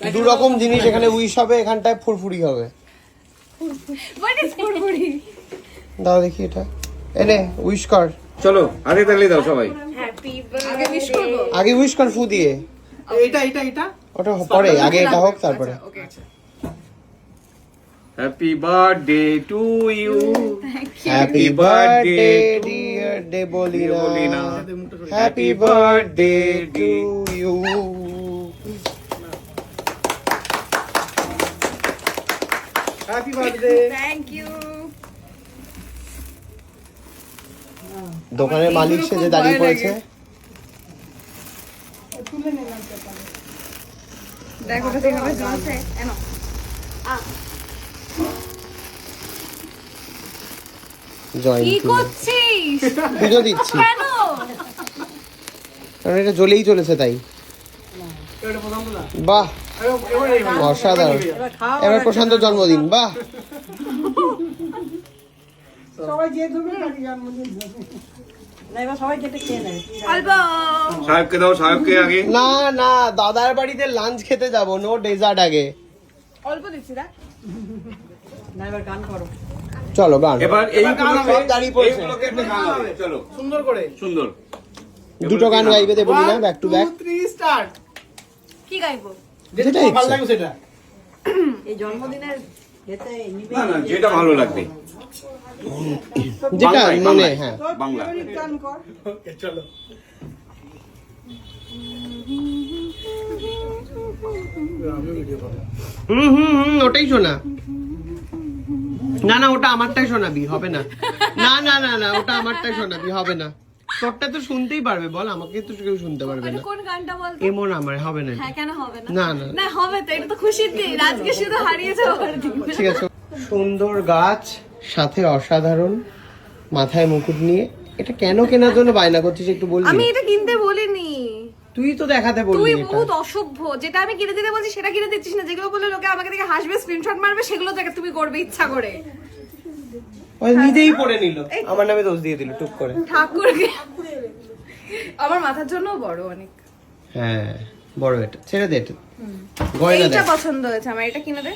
দু রকম জিনিস এখানে উইশ হবে, এখানটায় ফুরফুরি হবে। দাও দেখি এটা, এনে উইশ কর। চলো আগে তাহলে দাও সবাই। আগে উইশ কর ফু দিয়ে। এটা ওটা পরে, আগে এটা হোক তারপরে। Happy birthday to you. Happy birthday dear Deblina, happy birthday to you. Happy birthday. Thank you. দোকানের মালিক সেজে দাঁড়িয়ে পড়েছে। দেখো তো কিভাবে জ্বলছে। এনো কি করছিস? পুজো দিচ্ছি, কেন? কারণ এটা জ্বলেই চলেছে তাই। বাহ, অসাধারণ। এবার প্রশান্ত জন্মদিন। বাহ, সবাই যে ধরবে তারই জন্মদিন। না এবার সবাই কেটে খেয়ে নেয়। অল্প। সাহেবকে দাও, সাহেবকে আগে। না না, দাদার বাড়িতে লাঞ্চ খেতে যাব, নো ডেজার্ট আগে। অল্প দিচ্ছি দেখ। না এবার গান করো। চলো গান। এবার সব দাঁড়িয়ে পড়েছে। এইগুলোকে একটা গান হবে, চলো সুন্দর করে সুন্দর। দুটো গান গাইবে Deblina, back to back. 2 3 start. কি গাইবো? যেটা যেটা ভালো ইচ্ছে। লাগে সেটা। এই জন্মদিনের যেতে নিবে। না না, যেটা ভালো লাগবে। যেটা বাংলায়, মনে, বাংলায়। হ্যাঁ। বাংলা। গান কর। ওকে চলো। ওটাই শোনা। না না, ওটা আমারটাই শোনাবি, হবে না। না না না না, ওটা আমারটাই শোনাবি, হবে না। তোরটা তো শুনতেই পারবে, বল, আমাকে তো কেউ শুনতে পারবে এটা না। কোন গানটা বল? এমন আমার হবে না। হ্যাঁ কেন হবে না? না না না হবে তো, এটা তো খুশির দিন। আজকে শুধু হারিয়ে যাওয়ার দিন। ঠিক আছে। সুন্দর গাছ, সাথে অসাধারণ, মাথায় মুকুট নিয়ে। এটা কেন কেনার জন্য বায়না করছিস একটু বলবি? আমি এটা কিনতে বলিনি। তুই তো দেখাতে তুই বললি এটা। বহুত অসভ্য। যেটা আমি কিনে দিতে বলছি সেটা কিনে দিচ্ছিস না। যেগুলো বললে লোকে আমাকে দেখে হাসবে, স্ক্রিনশট মারবে, সেগুলো দেখে তুমি করবে ইচ্ছা করে। ওই নিজেই পড়ে নিল, আমার নামে দোষ দিয়ে দিল টুক করে। ঠাকুরকে আমার মাথার জন্য বড় অনেক। হ্যাঁ, বড় এটা, ছেড়ে দে এটা। গয়না এইটা দেখ, পছন্দ হয়েছে আমার, এটা কিনে দে।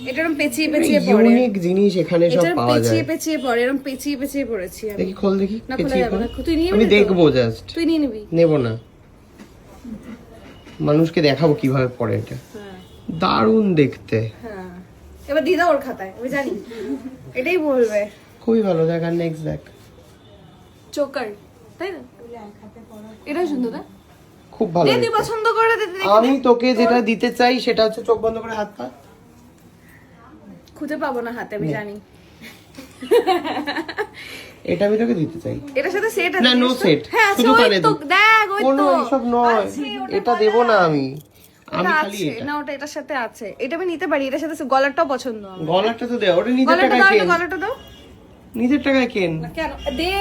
এটা এরকম পেঁচিয়ে পেঁচিয়ে পড়ে। ইউনিক জিনিস এখানে সব এটা পাওয়া যায়। পেঁচিয়ে পেঁচিয়ে পড়ে, এরকম পেঁচিয়ে পেঁচিয়ে পড়েছি আমি। দেখি খোল দেখি, না, খোলা পেঁচিয়ে যাবে খোল। না। তুই নিয়ে আমি নিবি তো? দেখবো জাস্ট, তুই নিয়ে নিবি। নেব না। মানুষকে দেখাবো কিভাবে পড়ে এটা। হ্যাঁ দারুণ দেখতে, হ্যাঁ। এবার দিদা ওর খাতায়, আমি জানি এটাই বলবে। খুবই ভালো। দেখ আর নেক্সট দেখ, চোকার, তাই না? এটাও সুন্দর না? খুব ভালো দে, তুই দেখতে। পছন্দ করে দে, দে, আমি তোকে যেটা দিতে চাই সেটা হচ্ছে চোখ বন্ধ করে হাত পা। খুঁজে পাবো না হাতে, আমি জানি। এটা আমি তোকে দিতে চাই। এটার সাথে সেট না, no set, হ্যাঁ শুধু শুধু কানে তো দুল। দেখ, ওই কোনো তো এইসব নয়, আছে, ওটা এটা বলা। দেবো না আমি। আমি ওটা খালি আছে এটা। না, ওটা এটার সাথে আছে। এটা আমি নিতে পারি, এটার সাথে গলারটাও পছন্দ আমার। গলাটা তো দে, ওটা নিজের গলাটা টাকায় দাও, কেন, একটা গলাটা দাও। নিজের টাকায় কেন। কেন দে?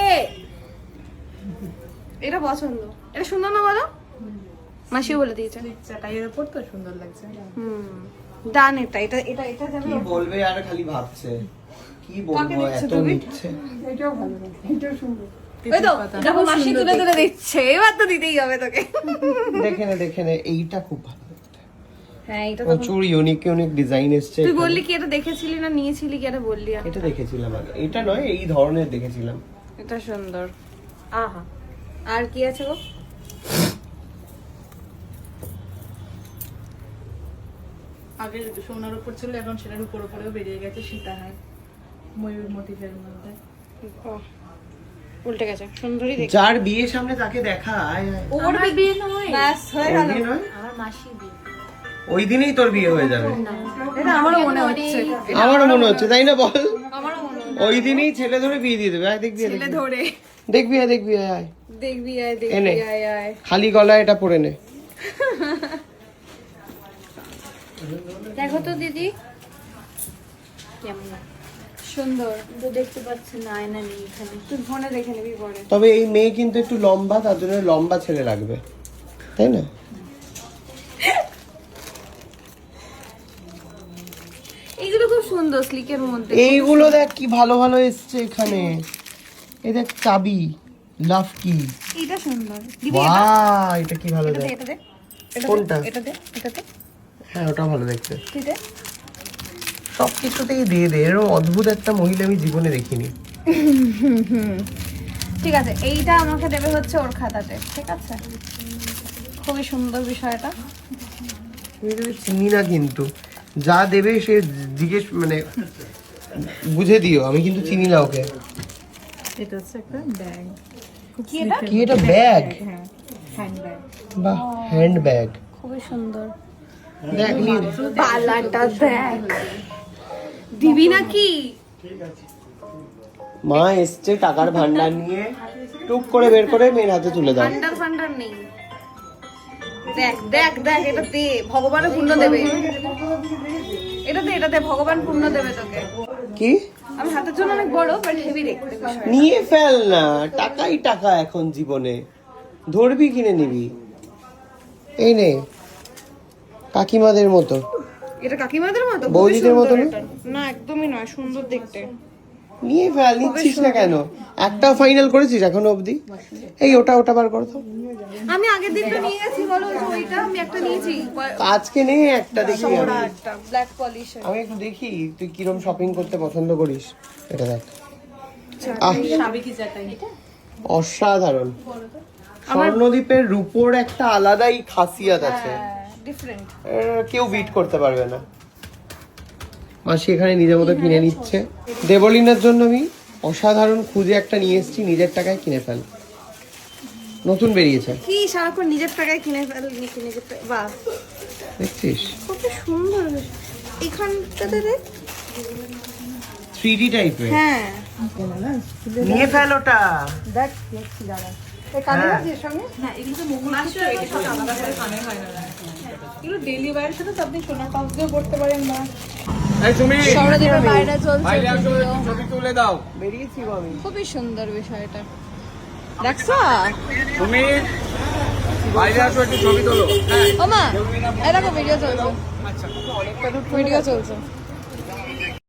এটা পছন্দ, এটা সুন্দর না বলো? মাসিও বলে দিয়েছে। টাইয়ের উপর তো সুন্দর লাগছে। ডান। এটা এটা এটা এটা যাবে। কি বলবে আর খালি ভাবছে কি কাকে বলবো, দেখছো এত তুমি? নিচ্ছে। এটাও ভালো লাগে। এটাও সুন্দর। ওই তো দেখো মাসি তুলে তুলে দিচ্ছে, এবার তো দিতেই হবে তোকে। দেখে নে, এইটা খুব ভালো দেখতে। হ্যাঁ এটা তো প্রচুর ইউনিক ইউনিক ডিজাইন এসছে তুই এখানে। বললি কি এটা দেখেছিলি না নিয়েছিলি কি, এটা বললি? এটা দেখেছিলাম আগে, এটা নয়, এই ধরনের দেখেছিলাম। এটা সুন্দর। আহা, আর কি আছে গো? আগে সোনার উপর ছিল, এখন সেটার উপর উপরেও বেরিয়ে গেছে সীতাহার ময়ূর মোটিভের মধ্যে। উল্টে গেছে, সুন্দরই দেখি। যার বিয়ে সামনে তাকে দেখা, আয় আয়। ওর বিয়ে নয়, ব্যাস হয়ে ওর গেল। বিয়ে নয়? আমার মাসি বিয়ে। ওই দিনেই তোর বিয়ে হয়ে যাবে। এটা আমারও মনে হচ্ছে, আমারও মনে হচ্ছে, তাই না বল? আমারও মনে হচ্ছে। ওই দিনেই ছেলে ধরে বিয়ে দিয়ে দেবে। আয় দেখবি, আয় ছেলে দেখবি। ধরে দেখবি আয়, দেখবি আয়, আয়। দেখবি আয়, এনে। দেখবি আয় আয়। খালি গলায় এটা পরে নে। দেখো তো দিদি কেমন সুন্দর। তো দেখতে পাচ্ছি না, আয়না নেই এখানে, তুই ফোনে দেখে নিবি পরে। তবে এই মেয়ে কিন্তু একটু লম্বা, তার জন্য লম্বা ছেলে লাগবে, তাই না? এইগুলো খুব সুন্দর, স্লিকের মধ্যে। এইগুলো দেখ কি ভালো ভালো এসছে এখানে। এই দেখ চাবি, লাভ কি, এটা সুন্দর দিদি। বাহ, এটা কি ভালো এটা দে, দেখ। এটা দে, এটা দে, কোনটা? এটা দে, এটা দে। হ্যাঁ ওটা ভালো দেখতে। কি রে? সবকিছুতেই দিয়ে দে, এরকম অদ্ভুত একটা মহিলা আমি জীবনে দেখিনি। ঠিক আছে, এইটা আমাকে দেবে হচ্ছে ওর খাতাতে, ঠিক আছে? খুবই সুন্দর বিষয়টা। আমি এটাকে চিনি না কিন্তু, যা দেবে সে জিজ্ঞেস মানে বুঝে দিও, আমি কিন্তু চিনি না ওকে। এটা হচ্ছে একটা ব্যাগ। কি এটা? কি এটা ব্যাগ? হ্যাঁ, হ্যান্ড ব্যাগ। বাহ, হ্যান্ড ব্যাগ। খুবই সুন্দর। দেখ পালাটা দেখ, দিবি নাকি? মা এসছে টাকার ভান্ডার নিয়ে, টুক করে বের করে মেয়ের হাতে তুলে দাও। ভান্ডার ফান্ডার নেই। দেখ দেখ দেখ, এটা দে, ভগবানের পুণ্য দেবে। এটা দে, ভগবান পুণ্য দেবে তোকে। কি? আমি হাতের জন্য অনেক বড়, বাট হেভি দেখতে বিষয়টা। নিয়ে ফেল না, টাকাই টাকা এখন জীবনে, ধরবি কিনে নিবি। এই নে, কাকিমাদের মতো। এটা কাকিমাদের মতো? বৌদিদের মতো না? না, একদমই নয়, সুন্দর দেখতে। নিয়ে ফেল, নিচ্ছিস না কেন? একটাও ফাইনাল করেছিস এখনো অবধি? এই ওটা বার কর তো। আমি আগের দিনটা নিয়ে গেছি, বলো যে ওইটা আমি একটা নিয়েছি, আজকে নে একটা দেখি আমি। ওরা একটা ব্ল্যাক পলিশ। আমি একটু দেখি তুই কিরম শপিং করতে পছন্দ করিস। এটা দেখ, সাবেকি চাটাই। অসাধারণ। স্বর্ণদ্বীপের রূপোর একটা আলাদাই খাসিয়াত আছে, ডিফারেন্ট। কেউ বিট করতে পারবে না। মাসি এখানে নিজের মতো কিনে নিচ্ছে। দেবলিনার জন্য আমি অসাধারণ খুঁজে একটা নিয়ে এসেছি, নিজের টাকায় কিনে ফেল, নতুন বেরিয়েছে। কি সারাক্ষণ নিজের টাকায় কিনে ফেল, নিজের বাহ, দেখছিস কত সুন্দর। এখানটাতে দেখ, 3D টাইপের। হ্যাঁ নিয়ে ফেল ওটা। দেখ, দেখছি দাঁড়া। এই কানের হ্যাঁ। আছে এর সঙ্গে। না, এগুলো তো মঙ্গলসূত্র, এগুলো সব আলাদা করে কানে হয় না। এগুলো ডেইলি ওয়্যারের সাথে তো আপনি সোনার পাউচ দিয়েও পড়তে পারেন না। এই তুমি সৌরদীপের বাইরে চলছে বাইরে আসো, ভিডিও। একটু ছবি তুলে দাও। বেরিয়েছি আমি। খুবই সুন্দর বিষয়টা, দেখছো? তুমি বাইরে আসো, একটু ছবি তোলো। ও মা, এই দেখো ভিডিও চলছে, ভিডিও চলছে।